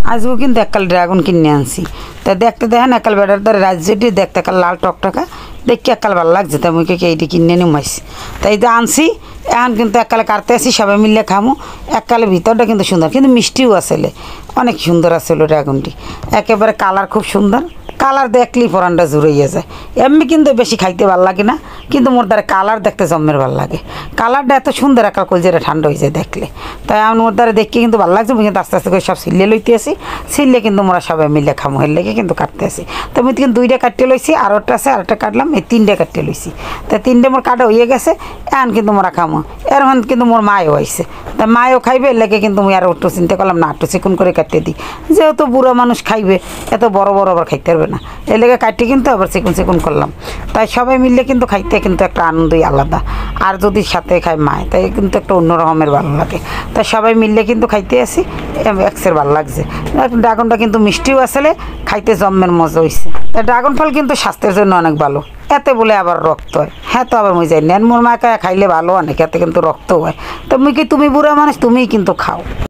আজকেও কিন্তু এককাল ড্রাগন কিনে আনছি, তা দেখতে দেখেন একাল বেটার দ্বারা রাজ্যটি দেখতে একাল লাল টকটকা দেখি একাল ভালো লাগছে, তা মুখে এইটি কিনে নিমাইছি। তাই তো আনছি, এখন কিন্তু এককালে কাটতে আসি সবাই মিললে খামো। এককালে ভিতরটা কিন্তু সুন্দর, কিন্তু মিষ্টিও আসলে অনেক সুন্দর আসলে ড্রাগনটি, একেবারে কালার খুব সুন্দর। কালার দেখলেই পরানটা জুড়াইয়া যায়। এমনি কিন্তু বেশি খাইতে ভাল লাগে না, কিন্তু মোর দ্বারা কালার দেখতে জন্মের ভাল লাগে। কালারটা এত সুন্দর একাল কলজেরা ঠান্ডা হয়ে যায় দেখলে। তাই আমার মোর দ্বারা দেখে কিন্তু ভালো লাগছে। কিন্তু আস্তে আস্তে করে সব সিলে লইতে আসি, সিললে কিন্তু মোরা সবাই মিলে খামো, এর লেগে কিন্তু কাটতে আসি। তো আমি কিন্তু 2টা কাটতে লইছি, আর একটা আছে আরেকটা কাটলাম, এই 3টে কাটতে লইছি। তাই 3টে মোর কাটা হয়ে গেছে, এখন কিন্তু মোরা খামো। এর মধ্যে কিন্তু মোর মায়ও আইছে, তা মায়ও খাইবে, এর লেগে কিন্তু আমি আর একটু চিন্তা করলাম না একটু চিকন করে কাটতে দিই, যেহেতু বুড়ো মানুষ খাইবে, এত বড় বড় আবার খাইতে পারবে না, এর লেগে কাটতে কিন্তু আবার চিকন চিকন করলাম। তাই সবাই মিললে কিন্তু খাইতে কিন্তু একটা আনন্দই আলাদা। আর যদি সাথে খায় মায়, তাই কিন্তু একটা অন্য রকমের ভালো লাগে। তাই সবাই মিললে কিন্তু খাইতে আসি, এক্সের ভালো লাগছে। ড্রাগনটা কিন্তু মিষ্টিও আসলে, খাইতে জন্মের মজা হয়েছে। তাই ড্রাগন ফল কিন্তু স্বাস্থ্যের জন্য অনেক ভালো। এতে বলে আবার রক্ত হয়, হ্যাঁ তো আবার মুই যাই নেন মোর মাকে খাইলে ভালো অনেক, এতে কিন্তু রক্ত হয়। তো মুই কি তুমি বুড়া মানুষ, তুমিই কিন্তু খাও।